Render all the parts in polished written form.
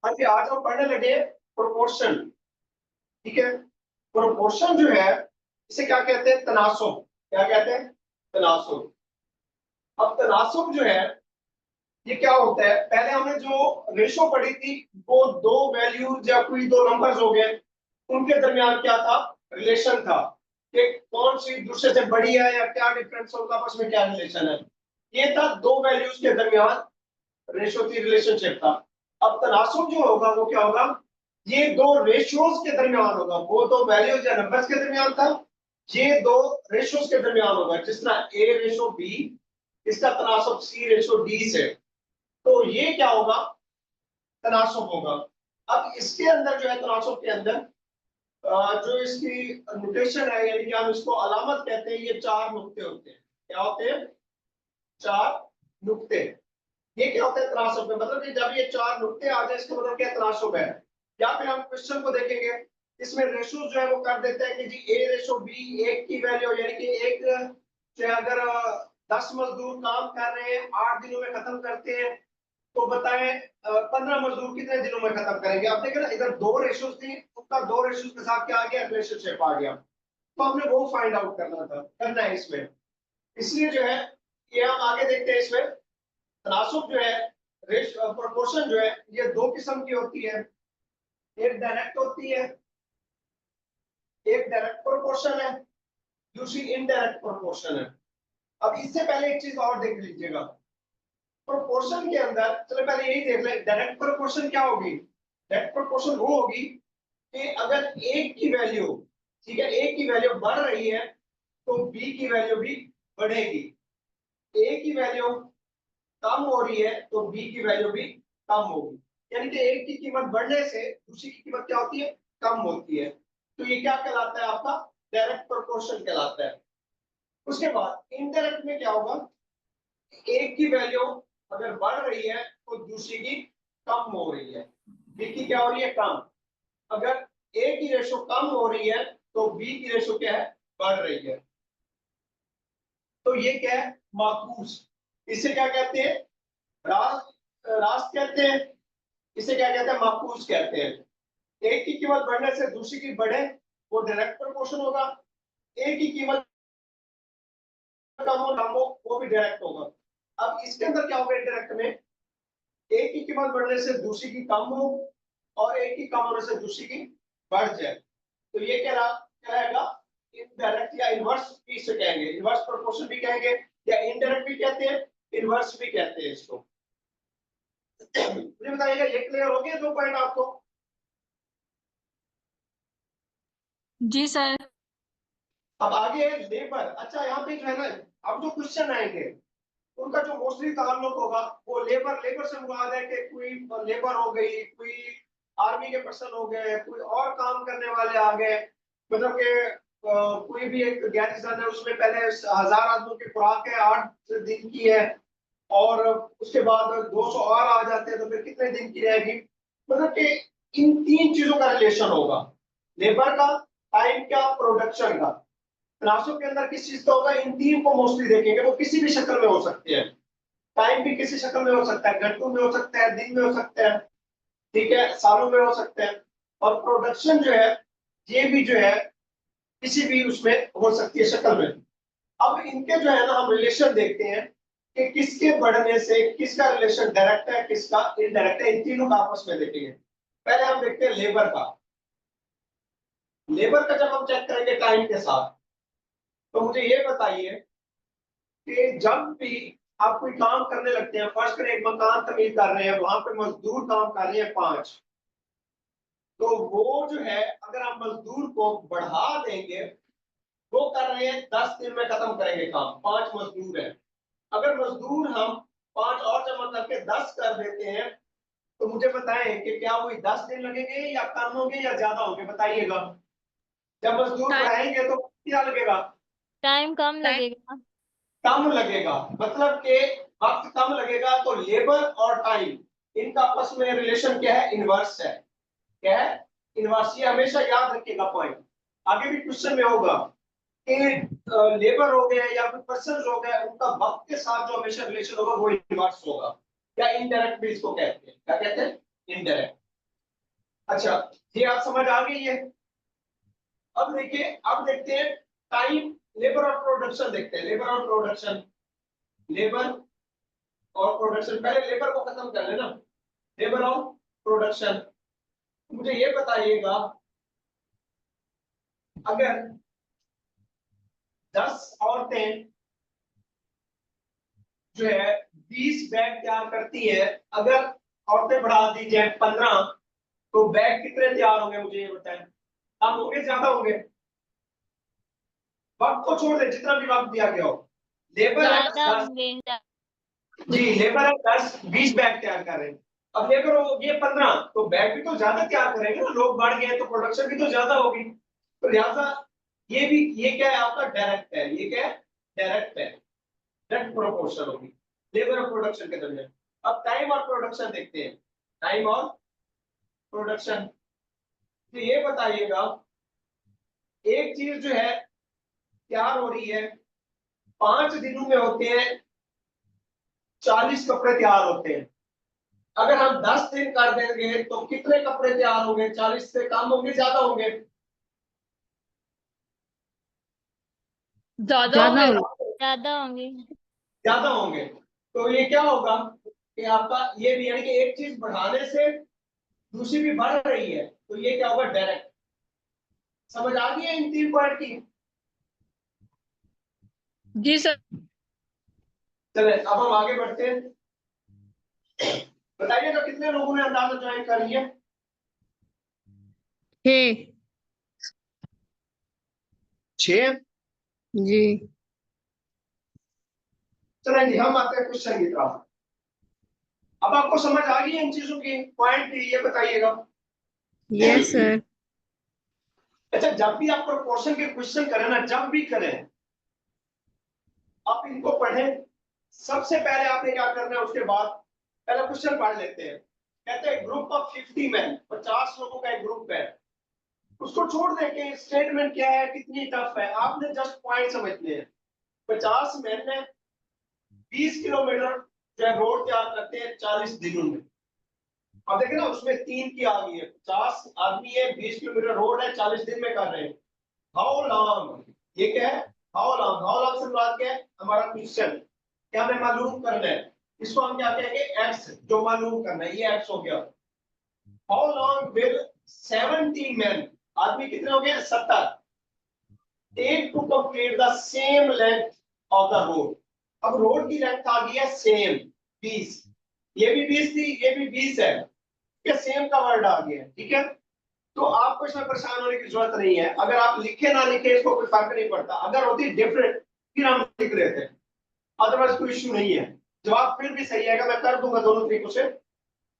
अभी आज हम पढ़ने लगे प्रोपोर्शन। ठीक है, प्रोपोर्शन जो है इसे क्या कहते हैं? तनासुब। क्या कहते हैं? तनासुब। अब तनासुब जो है ये क्या होता है? पहले हमने जो रेशो पढ़ी थी वो दो वैल्यूज या कोई दो नंबर्स हो गए, उनके दरमियान क्या था? रिलेशन था कि कौन सी दूसरे से बड़ी है या क्या डिफरेंस होगा, आपस में क्या रिलेशन है। ये था दो वैल्यूज के दरमियान रेशो थी, रिलेशनशिप था। अब तनासुब जो होगा वो क्या होगा? ये दो रेशियोज के दरमियान होगा। वो दो वैल्यूज या नंबर्स के दरमियान था, ये दो रेशियोज के दरमियान होगा। जिस तरह ए रेशो बी, इसका तनासुब सी रेशो डी से। तो ये क्या होगा? तनासुब होगा। अब इसके अंदर जो है, तनासुब के अंदर जो इसकी नोटेशन है, यानी कि हम इसको अलामत कहते हैं, ये चार नुक्ते होते हैं। क्या होते हैं? चार नुक्ते। ये क्या होता है तनासुब में? मतलब कि जब ये चार नुक्ते आ जाए इसका मतलब क्या? तनासुब है। या फिर हम क्वेश्चन को देखेंगे, इसमें रेशो जो है वो कर देते हैं कि जी ए रेशो बी, एक की वैल्यू यानी कि एक जो है अगर 10 मजदूर काम कर रहे हैं, 8 दिनों में खत्म करते हैं, तो बताएं 15 मजदूर कितने दिनों में खत्म करेंगे? आप देखें ना, इधर दो रेशोज थी, उसका दो रेशोज के साथ क्या आ गया? रिलेशनशिप आ गया। तो हमने वो फाइंड आउट करना है इसमें। इसलिए जो है ये हम आगे देखते हैं इसमें। तनासुब जो है, प्रोपोर्शन जो है, ये दो किस्म की होती है। एक डायरेक्ट होती है, एक डायरेक्ट प्रोपोर्शन है, दूसरी इनडायरेक्ट प्रोपोर्शन है। अब इससे पहले एक चीज और देख लीजिएगा। प्रोपोर्शन के अंदर चलो पहले यही देख ले, डायरेक्ट प्रोपोर्शन क्या होगी? डायरेक्ट प्रोपोर्शन वो होगी कि अगर एक की वैल्यू, ठीक है, एक की वैल्यू बढ़ रही है तो बी की वैल्यू भी बढ़ेगी। ए की वैल्यू कम हो रही है तो बी की वैल्यू भी कम होगी। यानी कि एक की कीमत बढ़ने से दूसरी की कीमत क्या होती है? कम होती है। तो ये क्या कहलाता है? आपका डायरेक्ट प्रोपोर्शन कहलाता है। उसके बाद इनडायरेक्ट में क्या होगा? एक की वैल्यू अगर बढ़ रही है तो दूसरी की कम हो रही है। बी की क्या हो रही है? कम। अगर ए की रेशो कम हो रही है तो बी की रेशो क्या है? बढ़ रही है। तो ये क्या है? माकूस। इसे क्या कहते हैं? रास्त रास्त कहते हैं। इसे क्या कहते हैं? माकूस कहते हैं। एक की कीमत बढ़ने से दूसरी की बढ़े, वो डायरेक्ट प्रोपोर्शन होगा। एक की कीमत कम हो वो भी डायरेक्ट होगा। अब इसके अंदर क्या होगा? इंडायरेक्ट में एक की कीमत बढ़ने से दूसरी की कम हो और एक की कम होने से दूसरी की बढ़ जाए, तो ये क्या रहेगा? इनडायरेक्ट या इनवर्स भी इसे कहेंगे, इनवर्स प्रोपोर्शन भी कहेंगे, या इनडायरेक्ट भी कहते हैं, इनवर्स भी कहते हैं इसको। मुझे बताइएगा, ये क्लियर हो गया दो पॉइंट आपको? जी सर। अब आगे है लेबर। अच्छा, यहाँ पे जो है ना, अब जो क्वेश्चन आएंगे उनका जो मोस्टली ताल्लुक होगा वो लेबर, लेबर से मुराद है कि कोई लेबर हो गई, कोई आर्मी के पर्सन हो गए, कोई और काम करने वाले आ गए। मतलब कि कोई भी एक गैरिसन है, उसमें पहले 1000 आदमियों की खुराक है, 8 दिन की है, और उसके बाद 200 और आ जाते हैं तो फिर कितने दिन की रहेगी? मतलब कि इन तीन चीजों का रिलेशन होगा, लेबर का, टाइम का, प्रोडक्शन का। तनासुब के अंदर किस चीज का होगा? इन तीन को मोस्टली देखेंगे। वो किसी भी शक्ल में हो सकते हैं। टाइम भी किसी शक्ल में हो सकता है, घंटों में हो सकता है, दिन में हो सकता है, ठीक है, सालों में हो सकता है। और प्रोडक्शन जो है ये भी जो है किसी भी उसमें हो सकती है शक्ल में। अब इनके जो है ना हम रिलेशन देखते हैं कि किसके बढ़ने से किसका रिलेशन डायरेक्ट है, किसका इनडायरेक्ट है। इन तीनों का आपस में देखेंगे। पहले हम देखते हैं लेबर का। लेबर का जब हम चेक करेंगे टाइम के साथ, तो मुझे ये बताइए कि जब भी आप कोई काम करने लगते हैं, फर्स्ट करें एक मकान तमीर कर रहे हैं, वहां पे मजदूर काम कर रहे हैं 5, तो वो जो है अगर आप मजदूर को बढ़ा देंगे, वो कर रहे हैं 10 दिन में खत्म करेंगे काम, 5 मजदूर है। अगर मजदूर हम 5 और जमा करके 10 कर देते हैं, तो मुझे बताएं कि क्या वही 10 दिन लगेंगे या कम होंगे या ज्यादा होंगे? बताइएगा। जब मजदूर टाइम बढ़ाएंगे तो क्या लगेगा? टाइम कम लगेगा। कम लगेगा, मतलब कि वक्त कम लगेगा। तो लेबर और टाइम, इनका आपस में रिलेशन क्या है? इनवर्स है। क्या है? इनवर्स। ये हमेशा याद रखिएगा पॉइंट, आगे भी क्वेश्चन में होगा कि लेबर हो गए या फिर पर्सन हो गए, उनका वक्त के साथ जो हमेशा रिलेशन होगा वो इनवर्स होगा, या इनडायरेक्ट भी इसको कहते हैं। क्या कहते हैं? इनडायरेक्ट। अच्छा, ये आप समझ आ गई है। अब देखिए, अब देखते हैं टाइम, लेबर और प्रोडक्शन देखते हैं। लेबर और प्रोडक्शन, लेबर और प्रोडक्शन, पहले लेबर को खत्म कर लेना। लेबर और प्रोडक्शन, मुझे ये बताइएगा, अगर 10 औरतें जो है 20 बैग तैयार करती है, अगर औरतें बढ़ा दी जाए 15, तो बैग कितने तैयार होंगे मुझे ये बताएं। कम होंगे, ज्यादा होंगे? वक्त को छोड़ दे, जितना भी वक्त दिया गया हो। लेबर है ज्यादा 10, होंगे जी लेबर है 10, 20 बैग तैयार कर रहे हैं। अब लेबर हो ये 15, तो बैग भी तो ज्यादा तैयार करेंगे ना, लोग बढ़ गए तो प्रोडक्शन भी तो ज्यादा होगी। तो लिहाजा ये भी, ये क्या है आपका, डायरेक्ट है। ये क्या है, डायरेक्ट है, डायरेक्ट प्रोपोर्शन होगी लेबर और प्रोडक्शन के दरमियान। अब टाइम और प्रोडक्शन देखते हैं, टाइम और प्रोडक्शन। तो ये बताइएगा, एक चीज जो है तैयार हो रही है, 5 दिनों में होते हैं 40 कपड़े तैयार होते हैं। अगर हम 10 दिन कर देंगे तो कितने कपड़े तैयार होंगे? 40 से कम होंगे, ज्यादा होंगे? ज्यादा होंगे। ज्यादा होंगे। ज्यादा होंगे। तो ये क्या होगा कि आपका ये भी, यानी कि एक चीज बढ़ाने से दूसरी भी बढ़ रही है, तो ये क्या होगा, डायरेक्ट। समझ आ गई है इन 3 पॉइंट की? जी सर। चले अब हम आगे बढ़ते हैं। बताइएगा कितने लोगों ने अंदाजा ज्वाइन कर लिया? 6। 6। जी। चलें जी, हम आते हैं क्वेश्चन की तरफ। अब आपको समझ आ गई है इन चीजों की पॉइंट की, ये बताइएगा। Yes sir. अच्छा, जब भी आप प्रोपोर्शन के क्वेश्चन करें ना, जब भी करें, आप इनको पढ़ें। सबसे पहले आपने क्या करना है, उसके बाद पहले क्वेश्चन पढ़ लेते हैं। कहते हैं ग्रुप ऑफ 50 मैन, 50 लोगों का एक ग्रुप है। उसको छोड़ दे के स्टेटमेंट क्या है, कितनी टफ है, आपने जस्ट पॉइंट समझने हैं। 50 मैन है, 20 किलोमीटर जो है रोड तैयार करते हैं 40 दिनों में। अब देखें ना, उसमें 3 की आ गई है। 50 आदमी है, 20 किलोमीटर रोड है, 40 दिन में कर रहे हैं। हाउ लॉन्ग, ये क्या है, हाउ लॉन्ग। हाउ लॉन्ग से बात क्या है, हमारा क्वेश्चन क्या हमें मालूम करना है। इसको हम क्या कहेंगे, एक्स, जो मालूम करना है, ये एक्स हो गया। हाउ लॉन्ग विल 70 मैन, आदमी कितने हो गए, 70, take to complete the same length of the road. अब रोड की लेंथ आ गई है सेम 20, ये भी 20 थी, ये भी 20 है, ये सेम का वर्ड आ गया है, ठीक है। तो आपको इसमें परेशान होने की जरूरत नहीं है। अगर आप लिखे ना लिखे इसको कोई फर्क नहीं पड़ता। अगर होती डिफरेंट फिर हम लिख लेते हैं, अदरवाइज कोई इश्यू नहीं है। जवाब फिर भी सही आएगा, मैं कर दूंगा दोनों तरीकों से।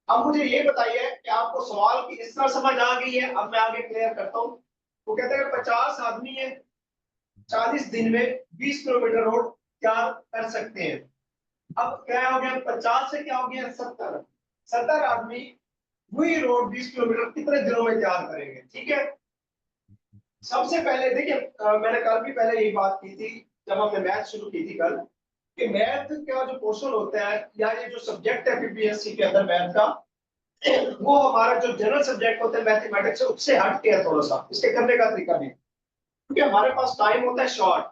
अब मुझे ये बताइए कि आपको सवाल की इस तरह समझ आ गई है? अब मैं आगे क्लियर करता हूँ। वो कहते हैं 50 आदमी है, 40 दिन में 20 किलोमीटर रोड तैयार कर सकते हैं। अब क्या हो गया, 50 से क्या हो गया, 70। 70 आदमी वही रोड 20 किलोमीटर कितने दिनों में तैयार करेंगे, ठीक है। सबसे पहले देखिए, मैंने कल भी पहले यही बात की थी, जब हमने मैथ शुरू की थी कल, कि मैथ का जो पोर्शन होता है, या ये जो सब्जेक्ट है पीपीएससी के अंदर मैथ का, वो हमारा जो जनरल सब्जेक्ट होता है मैथमेटिक्स, उससे हट के है थोड़ा सा, इसके करने का तरीका भी, क्योंकि हमारे पास टाइम होता है शॉर्ट।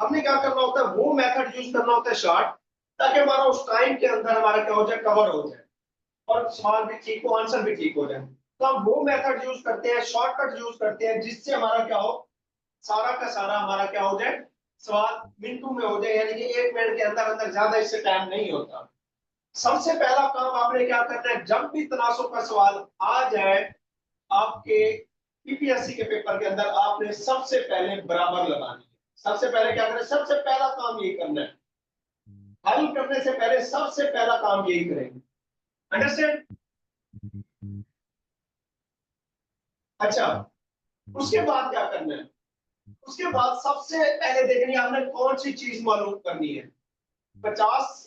हमने क्या करना होता है, वो मेथड यूज करना होता है शॉर्ट, ताकि हमारा उस टाइम के अंदर हमारा क्या हो जाए, कवर हो जाए, और सवाल भी ठीक हो, आंसर भी ठीक हो जाए। तो हम वो मेथड यूज करते हैं, शॉर्टकट यूज करते हैं, जिससे हमारा क्या हो, सारा का सारा हमारा क्या हो जाए, सवाल मिनटों में हो जाए, यानी कि 1 मिनट के अंदर अंदर, ज्यादा इससे टाइम नहीं होता। सबसे पहला काम आपने क्या करना है, जब भी तनासुब का सवाल आ जाए आपके पीपीएससी के पेपर के अंदर, आपने सबसे पहले बराबर लगानी है। सबसे पहले क्या करना है, सबसे पहला काम यही करना है, हल करने से पहले सबसे पहला काम यही करेंगे। अंडरस्टैंड? अच्छा, उसके बाद क्या करना है, उसके बाद सबसे पहले देखनी है आपने कौन सी चीज मालूम करनी है। 50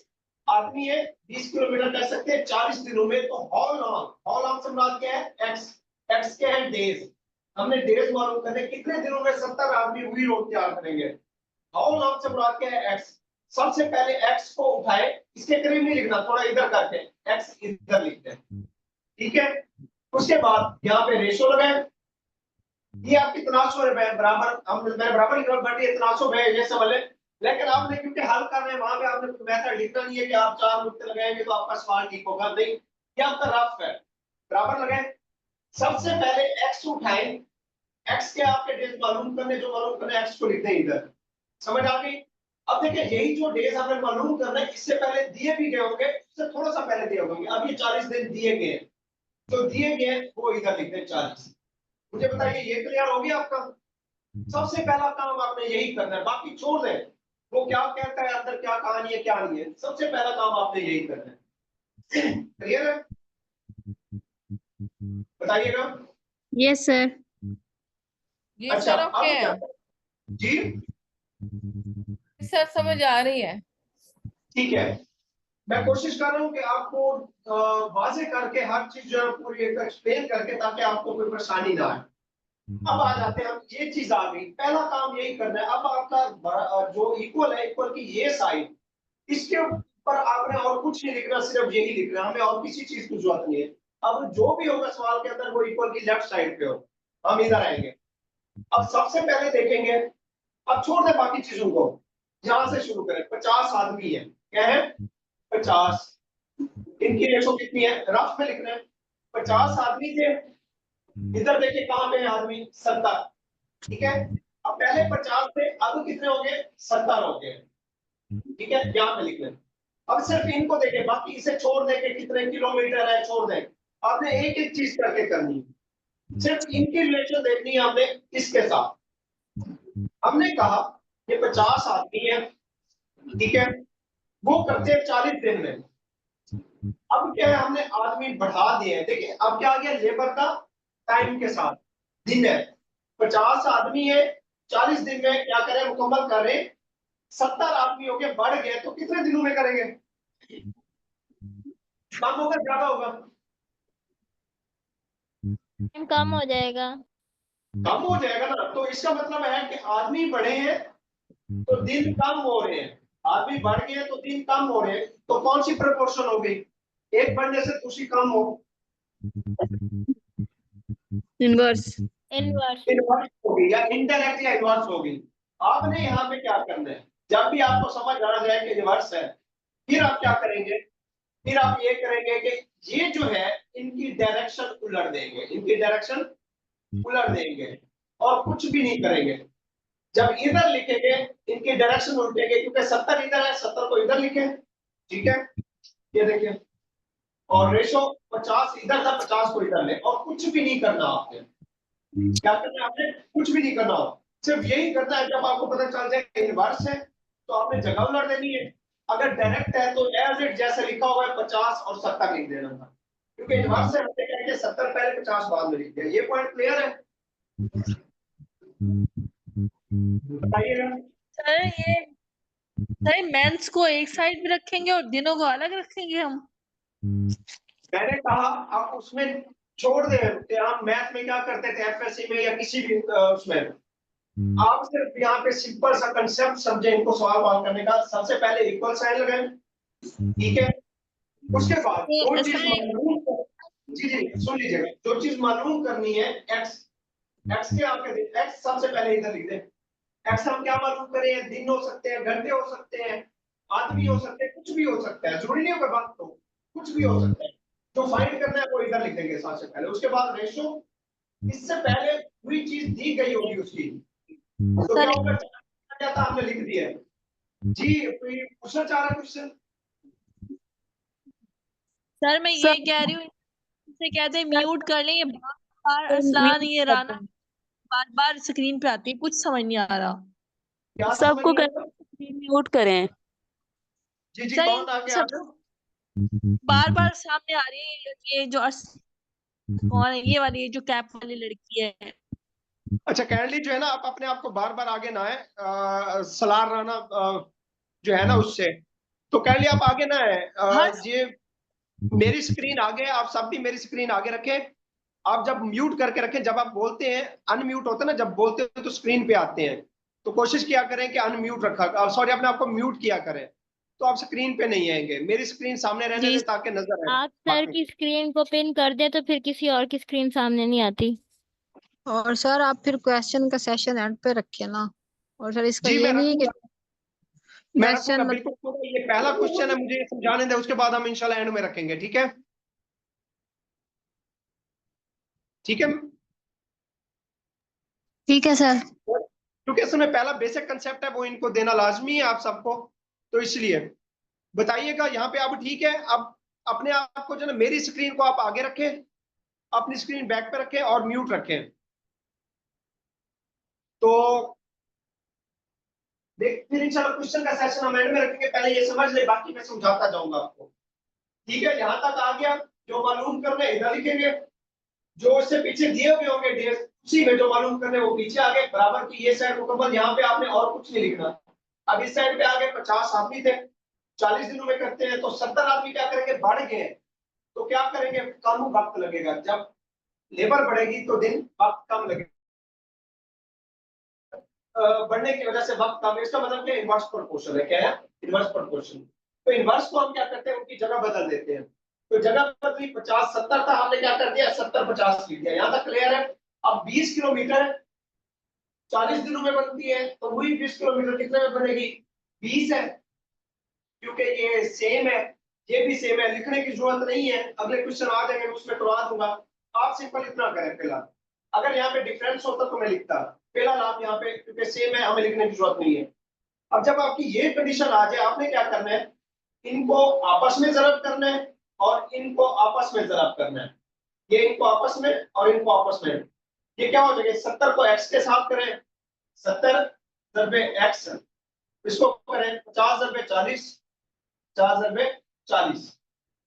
आदमी है, 20 किलोमीटर कर सकते हैं 40 दिनों में, तो हाउ लॉन्ग, हाउ लॉन्ग से मुराद क्या है, एक्स, एक्स के हैं डेज। हमने डेज मालूम करने, कितने दिनों में 70 आदमी वही रोड तैयार करेंगे। हाउ लॉन्ग से मुराद क्या है, एक्स। सबसे पहले एक्स को उठाए, इसके करीब नहीं लिखना, थोड़ा इधर करके एक्स इधर लिखते हैं, ठीक है। उसके बाद यहाँ पे रेशो लगाए, ये आपकी तनासुब है बराबर, मैंने बराबर लिखा बट ये तनासुब है ये समझ लें। लेकिन आपने क्योंकि हल कर रहे हैं वहां पे आपने मेथड लिखना नहीं है कि आप 4 नुक्ते लगाएंगे तो आपका सवाल ठीक होगा, नहीं, ये आपका रफ है। बराबर लगाए, सबसे पहले एक्स उठाएं, एक्स के आपके डेज मालूम करने, जो मालूम करने एक्स को लिखते हैं इधर, समझ आ गई। अब देखिए यही जो डेज हमें मालूम करना है इससे पहले दिए भी गए होंगे, इससे थोड़ा सा पहले दिए होंगे। अब ये 40 दिन दिए गए, जो दिए गए वो इधर लिखते हैं 40। मुझे बताइए ये क्लियर हो गया आपका? सबसे पहला काम आपने यही करना है, बाकी छोड़ दें वो क्या कहता है अंदर, क्या कहानी है क्या नहीं है, सबसे पहला काम आपने यही करना है। क्लियर है? बताइएगा। Yes sir. जी अच्छा सर, अब ओके क्या है जी, सर, समझ आ रही है। ठीक है, मैं कोशिश कर रहा हूँ कि आपको वाज़ेह करके हर चीज जो है पूरी एक्सप्लेन करके, ताकि आपको कोई परेशानी ना आए। अब आ जाते हैं हम, ये चीज आ गई, पहला काम यही करना है। अब आपका जो इक्वल है, इक्वल की ये साइड, इसके ऊपर आपने और कुछ नहीं लिखना, सिर्फ यही लिखना, हमें और किसी चीज की जरूरत नहीं है। अब जो भी होगा सवाल के अंदर वो इक्वल की लेफ्ट साइड पे हो, हम इधर आएंगे। अब सबसे पहले देखेंगे, अब छोड़ दे बाकी चीजों को, यहां से शुरू करें। 50 आदमी है, क्या है 50, इनकी रेशो कितनी है, रफ में लिखना है। 50 आदमी थे, इधर देखिए कहां पे है आदमी, 70, ठीक है। अब पहले 50 थे, अब कितने हो गए, 70 हो गए, ठीक है, यहाँ पे लिख लें। अब सिर्फ इनको देखें, बाकी इसे छोड़ दें कि कितने किलोमीटर है, छोड़ दें। आपने एक एक चीज करके करनी है, सिर्फ इनकी रिलेशन देखनी है हमने इसके साथ। हमने कहा ये 50 आदमी है, ठीक है, वो करते हैं 40 दिन में। अब क्या है, हमने आदमी बढ़ा दिए हैं, देखिए अब क्या आ गया, लेबर का टाइम के साथ दिन है। 50 आदमी है, 40 दिन में क्या करें, मुकम्मल करें। 70 आदमी हो गए, बढ़ गए, तो कितने दिनों में करेंगे, कम होगा ज्यादा होगा, टाइम कम हो जाएगा। कम हो जाएगा ना। तो इसका मतलब है कि आदमी बढ़े हैं तो दिन कम हो रहे हैं, आदमी बढ़ गए तो दिन कम हो रहे हैं। तो कौन सी प्रोपोर्शन हो गई, एक बढ़ने से दूसरी कम हो, इनवर्स। इनवर्स। इनवर्स होगी या इनडायरेक्ट या इनवर्स होगी। आपने यहाँ पे क्या करना है, जब भी आपको समझ आ जाए कि इनवर्स है, फिर आप क्या करेंगे, फिर आप ये करेंगे कि ये जो है इनकी डायरेक्शन उलट देंगे, इनकी डायरेक्शन उलट देंगे और कुछ भी नहीं करेंगे। जब इधर लिखेंगे इनकी डायरेक्शन उल्टेंगे, क्योंकि 70 इधर है, 70 को इधर लिखे, ठीक है, ये देखिए। और रेशो 50 इधर था, 50 को इधर ले, और कुछ भी नहीं करना आपने। क्या करना है आपने, कुछ भी नहीं करना हो, सिर्फ यही करना है। जब आपको पता चल जाए कि इनवर्स है तो आपने जगह उलट देनी है। अगर डायरेक्ट है तो एज इट जैसे लिखा हुआ है 50 और 70 लिख देना था, क्योंकि इनवर्स है, हमने कहा कि 70 पहले 50 बाद में लिख दिया। ये पॉइंट क्लियर है, बताइएगा। सर मेंस को एक साइड में रखेंगे और दिनों को अलग रखेंगे हम। मैंने कहा आप उसमें छोड़ दे, कि हम मैथ में क्या करते थे, एफएससी में या किसी भी उसमें, आप सिर्फ यहाँ पे सिंपल सा कंसेप्ट समझे इनको सवाल वाल करने का। सबसे पहले इक्वल साइन लगाएं, ठीक है। उसके बाद जो चीज मालूम, जी जी सुन लीजिएगा, जो चीज मालूम करनी है, एक्स, एक्स के आपके एक्स सबसे पहले इधर लिख दें। एक्स हम क्या मालूम करें, दिन हो सकते हैं, घंटे हो सकते हैं, आदमी हो सकते हैं, कुछ भी हो सकता है, जरूरी नहीं होगा बात, तो कुछ भी हो सकता है। जो फाइंड करना है वो इधर लिख देंगे सबसे पहले। उसके बाद रेशो, इससे पहले पूरी चीज दी गई होगी उसकी, तो क्या होगा, क्या था हमने लिख दिया है। जी कोई पूछना चाह रहा है क्वेश्चन? सर मैं ये कह रही हूँ, इसे कहते हैं म्यूट कर लें, ये बार बार असलान ये राना बार बार स्क्रीन पे आती है, कुछ समझ नहीं आ रहा। क्या सबको समझ नहीं आया? म्यूट करें। जी जी सर कौन आ गया? सब बार बार सामने आ रही है, ये जो कौन है, ये वाली जो कैप वाली लड़की है। अच्छा काइंडली जो है ना, आप अपने आप को बार बार आगे ना है, सलार राना जो है ना उससे, तो काइंडली आप आगे ना है। हर ये मेरी स्क्रीन आगे, आप सब भी मेरी स्क्रीन आगे रखें। आप जब म्यूट करके रखें, जब आप बोलते हैं अनम्यूट होता है ना, जब बोलते हैं तो स्क्रीन पे आते हैं, तो कोशिश किया करें कि अनम्यूट रखा, सॉरी अपने आपको म्यूट किया करें। तो आप स्क्रीन पे नहीं आएंगे, मेरी स्क्रीन सामने रहने जी दे ताकि नजर आए। आप सर बाकी की स्क्रीन को पिन कर दे तो फिर किसी और की स्क्रीन सामने नहीं आती। और सर आप फिर क्वेश्चन का सेशन एंड पे रखे ना। और सर इसका जी ये मैं नहीं है कि रखूंगा, मैं रखूंगा क्वेश्चन बिल्कुल रखूंगा। ये पहला क्वेश्चन है, मुझे ये समझाने दे, उसके बाद हम इंशाल्लाह एंड में रखेंगे। ठीक है, ठीक है। ठीक है सर। क्योंकि इसमें पहला बेसिक कंसेप्ट है वो इनको देना लाजमी है आप सबको, तो इसलिए बताइएगा यहाँ पे। अब ठीक है, अब अपने आप को जो है मेरी स्क्रीन को आप आगे रखें, अपनी स्क्रीन बैक पे रखें और म्यूट रखें। तो देख फिर इंशाल्लाह क्वेश्चन का सेशन हम एंड में रखेंगे, पहले ये समझ ले, बाकी मैं समझाता जाऊंगा आपको। ठीक है, यहाँ तक आ गया। जो मालूम करना है इधर लिखेंगे, जो इससे पीछे दिए हुए होंगे डेज उसी में जो मालूम करने वो पीछे आगे बराबर की ये साइड मुकम्मल। यहाँ पे आपने और कुछ नहीं लिखना। अब इस साइड पे आगे 50 आदमी थे, 40 दिनों में करते हैं तो 70 आदमी क्या करेंगे, बढ़ गए। तो क्या करेंगे, कम वक्त लगेगा। जब लेबर बढ़ेगी तो दिन वक्त कम लगेगा, बढ़ने की वजह से वक्त कम। इसका मतलब क्या, इनवर्स प्रोपोर्शन है। क्या है, इनवर्स प्रोपोर्शन। तो इनवर्स को हम क्या करते हैं, उनकी जगह बदल देते हैं। तो जगह बदली 50 70 था, हमने क्या कर दिया 70 50 लिख दिया। यहाँ तक क्लियर है। अब 20 किलोमीटर 40 दिनों में बनती है, तो वही 20 किलोमीटर कितने में बनेगी, 20 है। क्योंकि ये सेम है, ये भी सेम है, लिखने की जरूरत नहीं है। अगले क्वेश्चन आ जाएंगे उसमें करवा दूंगा। आप सिंपल इतना करें पहला। अगर यहाँ पे डिफरेंस होता तो मैं लिखता पहला लाभ यहाँ पे, क्योंकि सेम है हमें लिखने की जरूरत नहीं है। अब जब आपकी ये कंडीशन आ जाए, आपने क्या करना है, इनको आपस में जरब करना है और इनको आपस में जरब करना है। ये इनको आपस में और इनको आपस में। ये क्या हो जाएगा, 70 को x के साथ करें, 70 दरबे x, इसको करें 50 दरबे 40, 50 दरबे 40।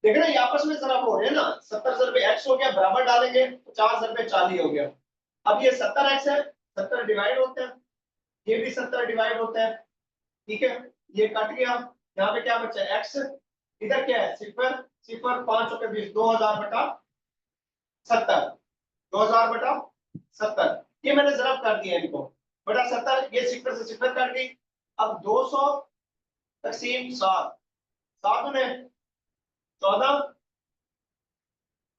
देख रहे हैं ये आपस में जरब हो रहे हैं ना। 70 दरबे x हो गया, बराबर डालेंगे 50 दरबे 40 हो गया। अब ये 70x है, 70 डिवाइड होता है, ये भी 70 डिवाइड होता है। ठीक है, ये कट गया। यहाँ पे क्या बचा, x। इधर क्या है, सिफर सिफर 5 के 20, 2000 बटा 70, 2000 बटा 70। ये मैंने जरब कर दिया इनको बटा 70, ये सिफर से सिफर कर दी। अब 200 तकसीम 7, 7 में 14,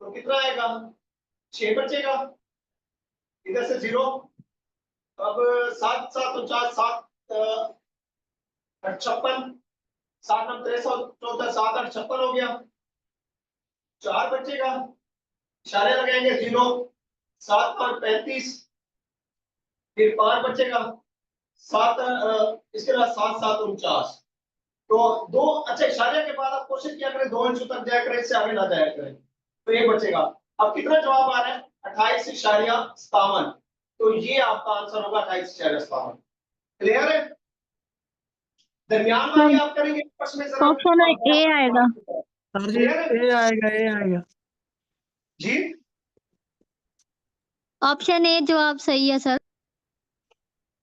तो कितना आएगा, 6 बचेगा। इधर से 0। अब 7 7 49, 7 56, 7 9 63, 14 7 8 56 हो गया। 4 बचेगा, इशारे लगाएंगे 0, 7 5 35, फिर 5 बचेगा 7, इसके बाद 7 7 49। तो दो, अच्छा इशारे के बाद आप कोशिश किया करें 2 इंच तक जाया करें, इससे आगे ना जाया करें। तो ये बचेगा। अब कितना जवाब आ रहा है, 28.57। तो ये आपका आंसर होगा 28.57। क्लियर है। दरमियान वाली आप करेंगे आपस में जरा ऑप्शन ए आएगा। सर जी क्लियर है ए आएगा, ए आएगा। जी। ऑप्शन ए जवाब सही है सर।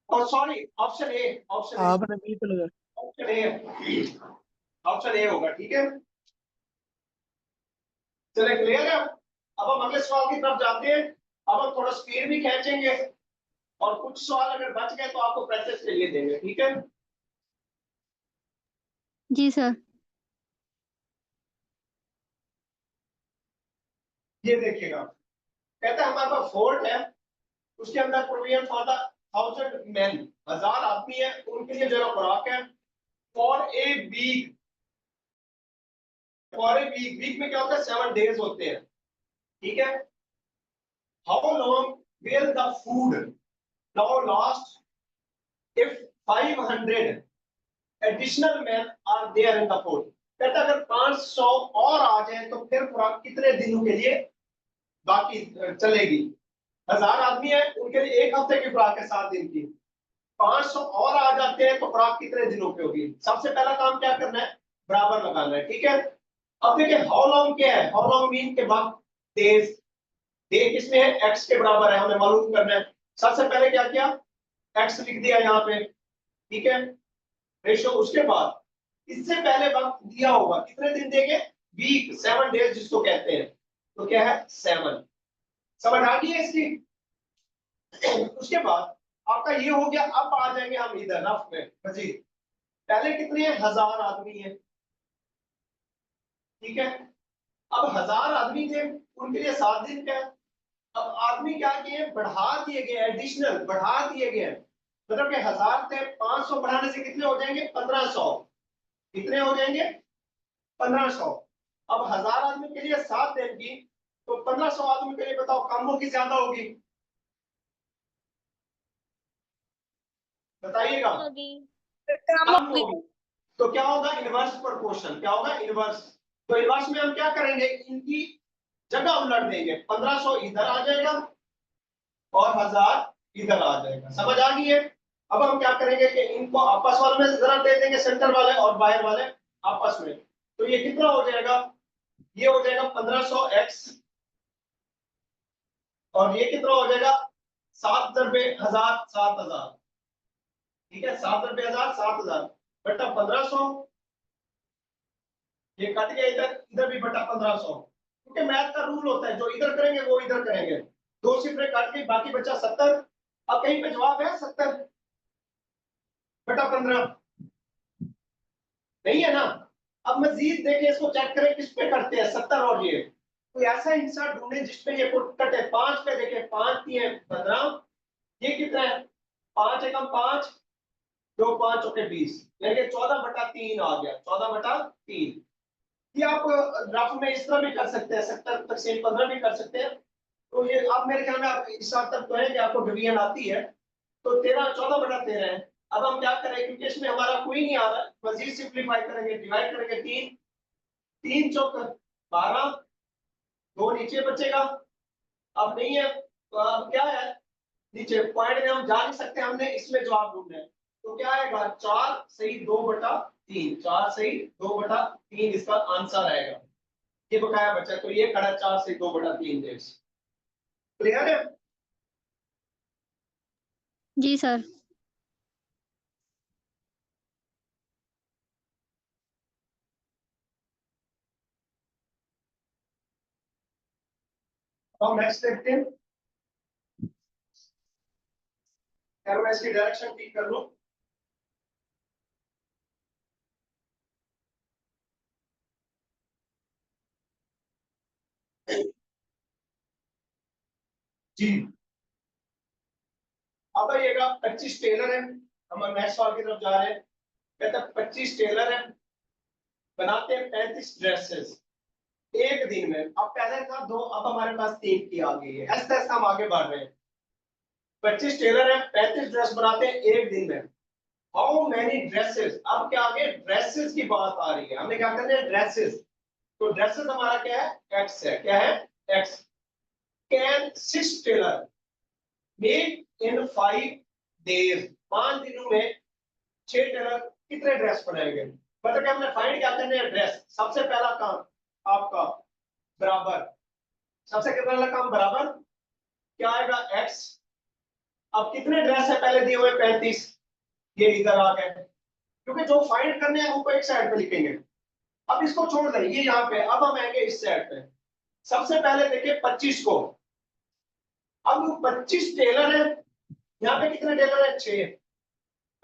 और sorry, option A, option A, आपने बी पे लगा। ऑप्शन ए, ऑप्शन ए होगा। ठीक है, चले क्लियर है। अब हम अगले सवाल की तरफ जाते हैं। अब हम थोड़ा स्पीड भी खींचेंगे और कुछ सवाल अगर बच गए तो आपको प्रैक्टिस के लिए देंगे। ठीक है, जी सर। ये देखिएगा। कहता है हमारे पास फोर्ट है, उसके अंदर प्रोविजन फॉर द 1000 मैन, 1000 आदमी है, उनके लिए जो है खुराक है। For a week, for a week, week में क्या होता है 7 डेज होते हैं। ठीक है, how long will the food now last if 500 additional man are there in the food. कहता है अगर 500 और आ जाए तो फिर खुराक कितने दिनों के लिए बाकी चलेगी। 1000 आदमी है, उनके लिए 1 हफ्ते की खुराक है 7 दिन की। 500 और आ जाते हैं तो खुराक कितने दिनों की होगी। सबसे पहला काम क्या करना है, बराबर लगाना है। ठीक है, अब देखिए हाउ लॉन्ग क्या है, हाउ लॉन्ग मीन के बाद डेज, डे किसमें है, एक्स के बराबर है, हमें मालूम करना है। सबसे पहले क्या किया, एक्स लिख दिया यहाँ पे। ठीक है, रेशो। उसके बाद इससे पहले वक्त दिया होगा, कितने दिन देंगे, वीक, 7 डेज जिसको कहते हैं। तो क्या है 7। समझ आ गई है इसकी। उसके बाद आपका ये हो गया। अब आ जाएंगे हम इधर रफ में मजीद। पहले कितने हैं, 1000 आदमी है, ठीक है। अब 1000 आदमी थे, उनके लिए 7 दिन का है। अब आदमी क्या किए, बढ़ा दिए गए, एडिशनल बढ़ा दिए गए, मतलब कि 1000 थे, 500 बढ़ाने से कितने हो जाएंगे, 1500। कितने हो जाएंगे, 1500। अब 1000 आदमी के लिए 7 दिन की, तो 1500 आदमी के लिए बताओ कम होगी ज्यादा होगी, बताइएगा। होगी। कम होगी। तो क्या होगा, इनवर्स प्रोपोर्शन। क्या होगा, इनवर्स। तो इनवर्स में हम क्या करेंगे, इनकी जगह उलट देंगे, 1500 इधर आ जाएगा और 1000 इधर आ जाएगा। समझ आ गई है। अब हम क्या करेंगे कि इनको आपस वालों में जरा दे देंगे, सेंटर वाले और बाहर वाले आपस में। तो ये कितना हो जाएगा, ये हो जाएगा 1500 x, और ये कितना हो जाएगा, 7 दरबे 1000, 7000, ठीक है। 7 दरबे 1000, 7000 बटा 1500, ये कट गया, इधर इधर भी बटा 1500, क्योंकि मैथ का रूल होता है, जो इधर करेंगे वो इधर करेंगे। 2 सिफरें कट गई, बाकी बचा 70। अब कहीं पे जवाब है 70 बटा 15, नहीं है ना। अब मजीद देखें, इसको चेक करें किस पे करते हैं, 70 और ये। कोई ऐसा हिस्सा ढूंढे जिसपे ये कटे। 5 पे देखें, 5 दिए 15, ये कितना है, 5 एकम 5, 2 5 चौके 20, यानी कि 14 बटा 3 आ गया, 14 बटा 3। ये आप रफ में इस तरह भी कर सकते हैं, 70 तक से 15 भी कर सकते हैं। तो ये आप मेरे ख्याल में आप इस हद तक तो है कि आपको डिवीजन आती है। तो 13 14 बटा 13 है। अब हम क्या करें, क्योंकि इसमें हमारा कोई नहीं आ रहा, मजीद सिंप्लीफाई करेंगे, डिवाइड करेंगे, 3 3 चौक 12, 2 नीचे बचेगा। अब नहीं है तो अब क्या है, नीचे पॉइंट में हम जा नहीं सकते, हमने इसमें जवाब ढूंढना है। तो क्या आएगा, 4 सही 2 बटा 3, 4 सही 2 बटा 3 इसका आंसर आएगा। ये बकाया बचा, तो ये खड़ा 4 से 2 बटा 3 डेट्स। क्लियर है। जी सर। अब नेक्स्ट देखते हैं। यार मैं इसकी डायरेक्शन ठीक कर लूं। जी, अब आइएगा, 25 टेलर है, हम नेक्स्ट सवाल की तरफ जा रहे हैं। कहता है 25 टेलर है, बनाते हैं 35 ड्रेसेस एक दिन में। अब पहले था 2, अब हमारे पास 3 की आ गई है। ऐसे ऐसे हम आगे बढ़ रहे हैं। 25 टेलर है, 35 ड्रेस बनाते हैं एक दिन में। हाउ मेनी ड्रेसेस, अब क्या आगे ड्रेसेस की बात आ रही है, हमने क्या करना है, ड्रेसेस। तो ड्रेसेस हमारा क्या है, एक्स है। क्या है, X. Can 6 tailor make in 5 days, 5 दिनों में 6 टेलर कितने ड्रेस बनाएंगे। मतलब कि हमने फाइंड क्या करने हैं, ड्रेस। सबसे पहला काम आपका बराबर, सबसे पहला काम बराबर, क्या आएगा, एक्स। अब कितने ड्रेस है पहले दिए हुए, 35, ये इधर आ गए, क्योंकि जो फाइंड करने हैं वो एक साइड पे लिखेंगे। अब इसको छोड़ दें, ये यहाँ पे। अब हम आएंगे इस साइड पे। सबसे पहले देखिए 25 को। अब 25 टेलर है, यहाँ पे कितने टेलर है, 6।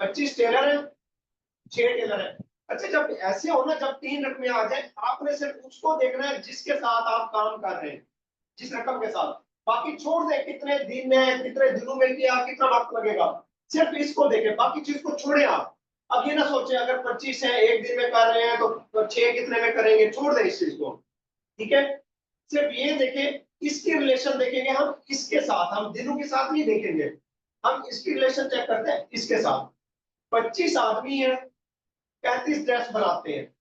25 टेलर है, 6 टेलर है। अच्छा, जब ऐसे हो ना, जब 3 रकमें आ जाए, आपने सिर्फ उसको देखना है जिसके साथ आप काम कर रहे हैं, जिस रकम के साथ। बाकी छोड़ दे, कितने दिन में, कितने दिनों में किया, कितना वक्त लगेगा, सिर्फ इसको देखें, बाकी चीज को छोड़े आप। अब ये ना सोचे अगर 25 है एक दिन में कर रहे हैं तो 6 कितने में करेंगे, छोड़ दे इस चीज को, ठीक है। सिर्फ ये देखें, इसकी रिलेशन देखेंगे हम इसके साथ, हम दिनों के साथ नहीं देखेंगे, हम इसकी रिलेशन चेक करते हैं इसके साथ। 25 आदमी है, 35 ड्रेस बनाते हैं,